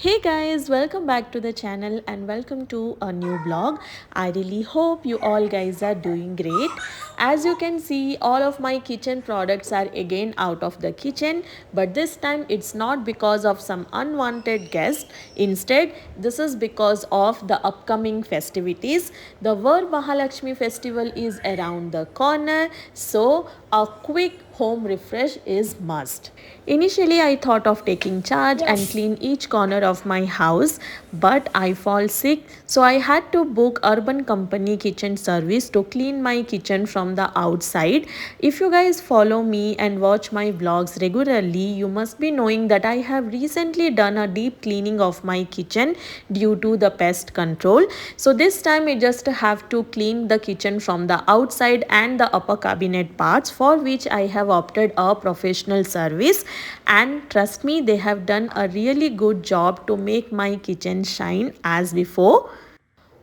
Hey guys, welcome back to the channel and welcome to a new vlog. I really hope you all guys are doing great. As you can see, all of my kitchen products are again out of the kitchen, but this time it's not because of some unwanted guest. Instead, this is because of the upcoming festivities. The Var Mahalakshmi festival is around the corner, so a quick home refresh is must. Initially, I thought of taking charge and clean each corner of my house, but I fall sick, so I had to book Urban Company kitchen service to clean my kitchen from the outside. If you guys follow me and watch my vlogs regularly, you must be knowing that I have recently done a deep cleaning of my kitchen due to the pest control. So this time I just have to clean the kitchen from the outside and the upper cabinet parts, for which I have opted a professional service, and trust me, they have done a really good job to make my kitchen shine as before.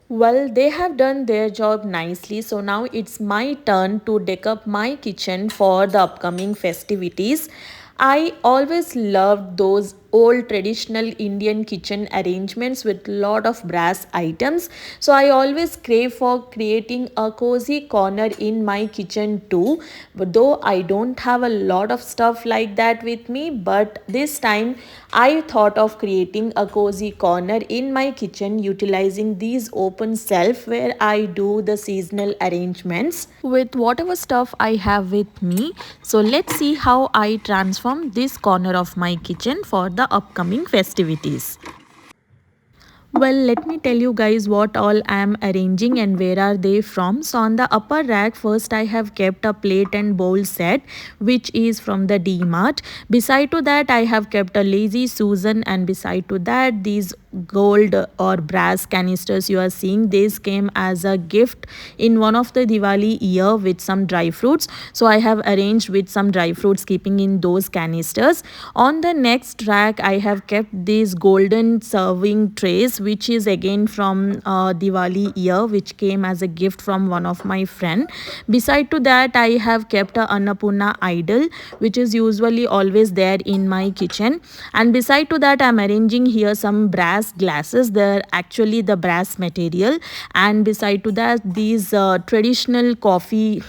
Well, they have done their job nicely, so now it's my turn to deck up my kitchen for the upcoming festivities. I always loved those old traditional Indian kitchen arrangements with lot of brass items. So I always crave for creating a cozy corner in my kitchen too. But though I don't have a lot of stuff like that with me, but this time I thought of creating a cozy corner in my kitchen utilizing these open shelf where I do the seasonal arrangements with whatever stuff I have with me. So let's see how I transform this corner of my kitchen for the upcoming festivities. Well, let me tell you guys what all I am arranging and where are they from. So on the upper rack, first I have kept a plate and bowl set which is from the D-Mart. Beside to that I have kept a Lazy Susan, and beside to that these gold or brass canisters you are seeing, these came as a gift in one of the Diwali year with some dry fruits. So I have arranged with some dry fruits keeping in those canisters. On the next rack I have kept these golden serving trays which is again from Diwali year, which came as a gift from one of my friend. Beside to that I have kept a Annapurna idol which is usually always there in my kitchen, and beside to that I'm arranging here some brass glasses. They're actually the brass material, and beside to that these traditional coffee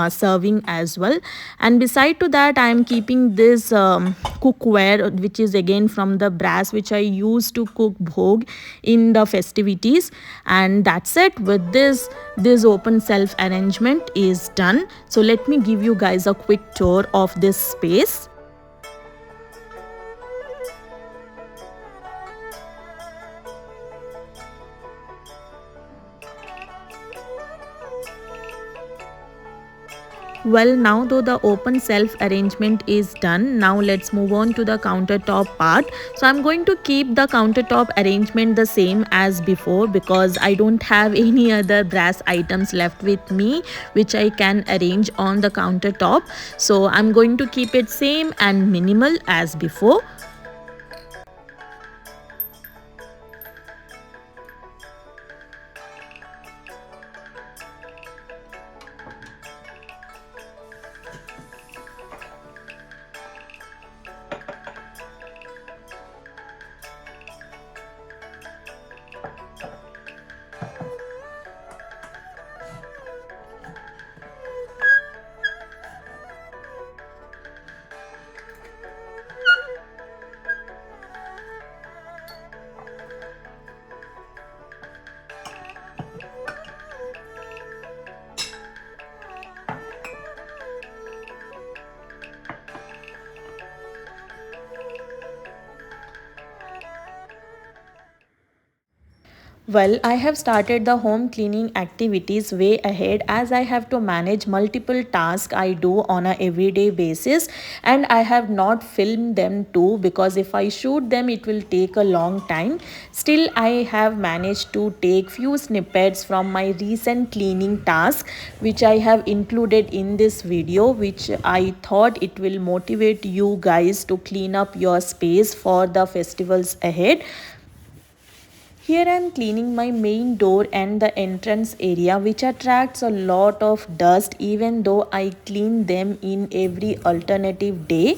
serving as well, and beside to that I am keeping this cookware which is again from the brass which I use to cook bhog in the festivities. And that's it. With this open shelf arrangement is done. So let me give you guys a quick tour of this space. Well, now though the open shelf arrangement is done, now let's move on to the countertop part. So I'm going to keep the countertop arrangement the same as before because I don't have any other brass items left with me which I can arrange on the countertop. So I'm going to keep it same and minimal as before. Well, I have started the home cleaning activities way ahead as I have to manage multiple tasks I do on a everyday basis, and I have not filmed them too because if I shoot them it will take a long time. Still, I have managed to take few snippets from my recent cleaning task which I have included in this video, which I thought it will motivate you guys to clean up your space for the festivals ahead. Here I am cleaning my main door and the entrance area which attracts a lot of dust even though I clean them in every alternative day.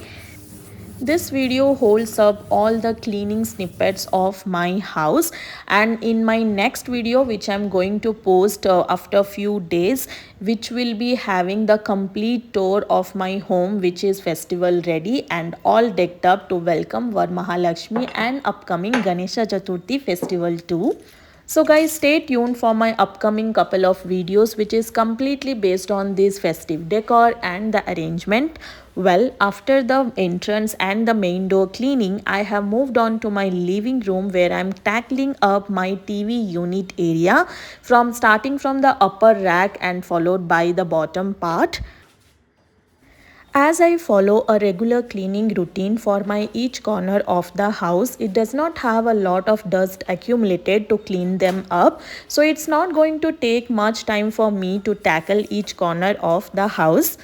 This video holds up all the cleaning snippets of my house, and in my next video which I'm going to post after few days, which will be having the complete tour of my home which is festival ready and all decked up to welcome Varamahalakshmi and upcoming Ganesha Chaturthi festival too. So guys, stay tuned for my upcoming couple of videos which is completely based on this festive decor and the arrangement. Well, after the entrance and the main door cleaning, I have moved on to my living room where I'm tackling up my TV unit area from starting from the upper rack and followed by the bottom part. As I follow a regular cleaning routine for my each corner of the house, it does not have a lot of dust accumulated to clean them up. So it's not going to take much time for me to tackle each corner of the house.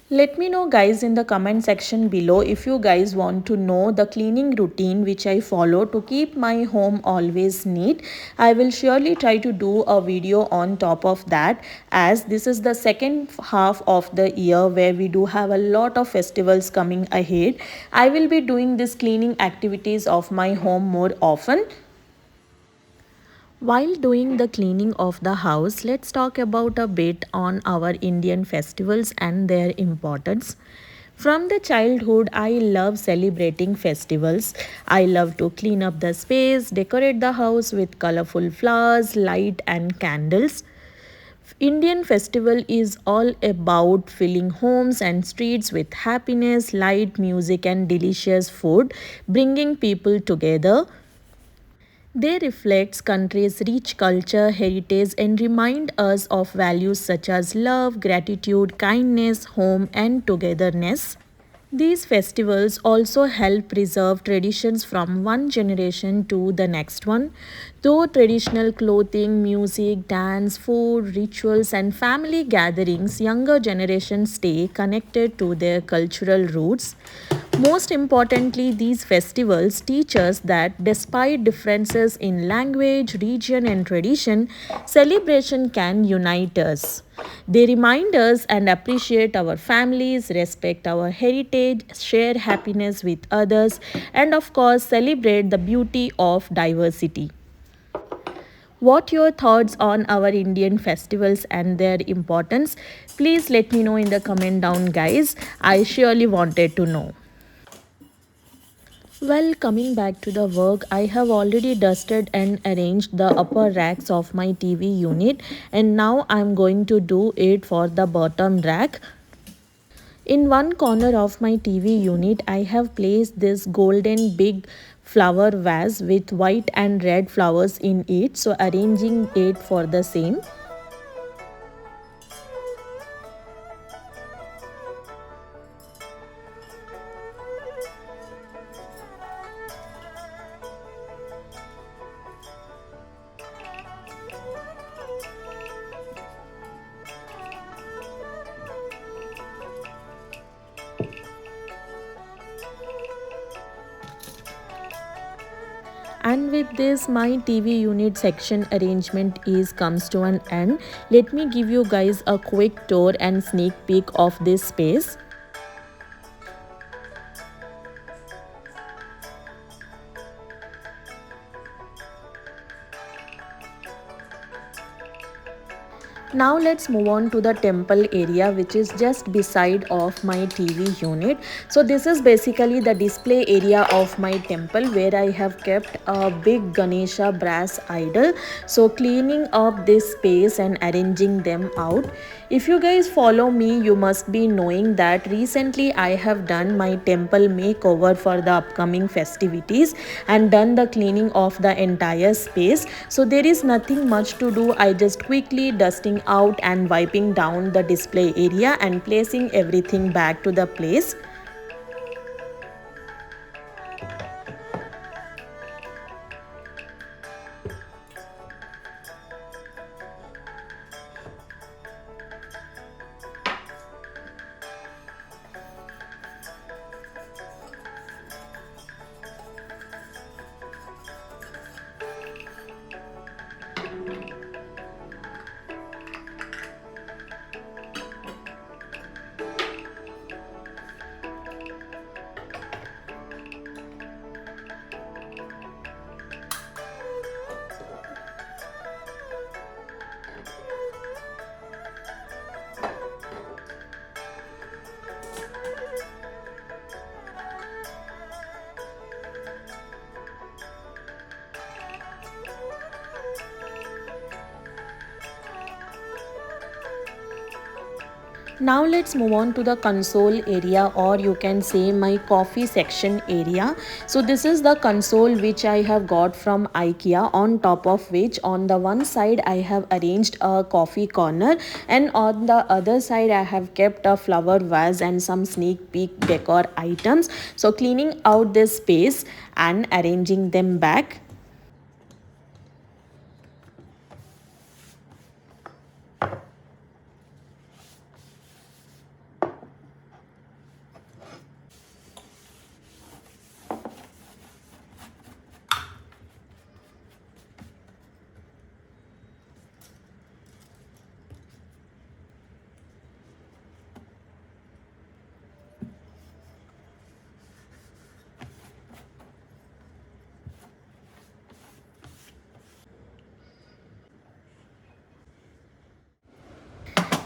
Let me know guys in the comment section below if you guys want to know the cleaning routine which I follow to keep my home always neat. I will surely try to do a video on top of that, as this is the second half of the year where we do have a lot of festivals coming ahead. I will be doing this cleaning activities of my home more often. While doing the cleaning of the house, let's talk about a bit on our Indian festivals and their importance. From the childhood, I love celebrating festivals. I love to clean up the space, decorate the house with colorful flowers, light and candles. Indian festival is all about filling homes and streets with happiness, light, music and delicious food, bringing people together. They reflect country's rich culture, heritage and remind us of values such as love, gratitude, kindness, home and togetherness. These festivals also help preserve traditions from one generation to the next one. Though traditional clothing, music, dance, food, rituals, and family gatherings, younger generations stay connected to their cultural roots. Most importantly, these festivals teach us that despite differences in language, region, and tradition, celebration can unite us. They remind us and appreciate our families, respect our heritage, share happiness with others, and of course, celebrate the beauty of diversity. What your thoughts on our Indian festivals and their importance? Please let me know in the comment down, guys. I surely wanted to know. Well, coming back to the work, I have already dusted and arranged the upper racks of my TV unit, and now I'm going to do it for the bottom rack. In one corner of my TV unit, I have placed this golden big flower vase with white and red flowers in it, so arranging it for the same. And with this, my TV unit section arrangement is comes to an end. Let me give you guys a quick tour and sneak peek of this space. Now let's move on to the temple area, which is just beside of my TV unit. So this is basically the display area of my temple where I have kept a big Ganesha brass idol. So cleaning up this space and arranging them out. If you guys follow me, you must be knowing that recently I have done my temple makeover for the upcoming festivities and done the cleaning of the entire space. So there is nothing much to do. I just quickly dusting out and wiping down the display area and placing everything back to the place. Now let's move on to the console area, or you can say my coffee section area. So this is the console which I have got from IKEA, on top of which on the one side I have arranged a coffee corner, and on the other side I have kept a flower vase and some sneak peek decor items. So cleaning out this space and arranging them back.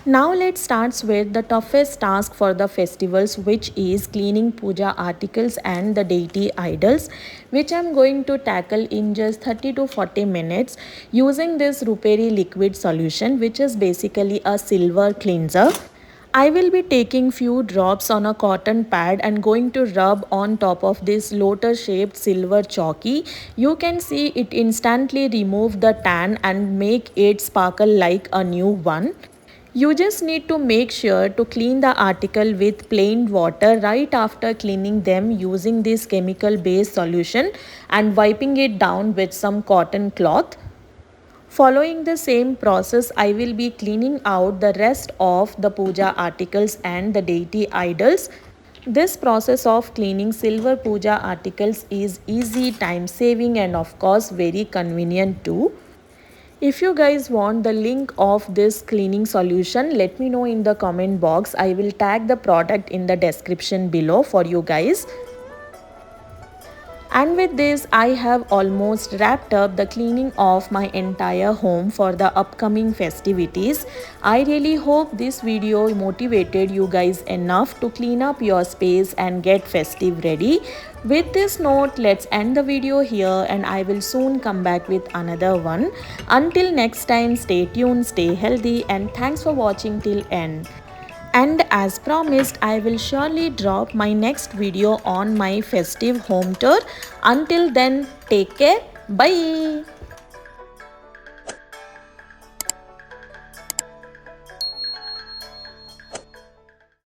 Now let's start with the toughest task for the festivals, which is cleaning puja articles and the deity idols, which I'm going to tackle in just 30 to 40 minutes using this Ruperi liquid solution, which is basically a silver cleanser. I will be taking few drops on a cotton pad and going to rub on top of this lotus shaped silver chalky. You can see it instantly remove the tan and make it sparkle like a new one. You just need to make sure to clean the article with plain water right after cleaning them using this chemical based solution and wiping it down with some cotton cloth. Following the same process, I will be cleaning out the rest of the puja articles and the deity idols. This process of cleaning silver puja articles is easy, time saving, and of course very convenient too. If you guys want the link of this cleaning solution, let me know in the comment box. I will tag the product in the description below for you guys. And with this, I have almost wrapped up the cleaning of my entire home for the upcoming festivities. I really hope this video motivated you guys enough to clean up your space and get festive ready. With this note, let's end the video here, and I will soon come back with another one. Until next time, stay tuned, stay healthy, and thanks for watching till end. And as promised, I will surely drop my next video on my festive home tour. Until then, take care. Bye.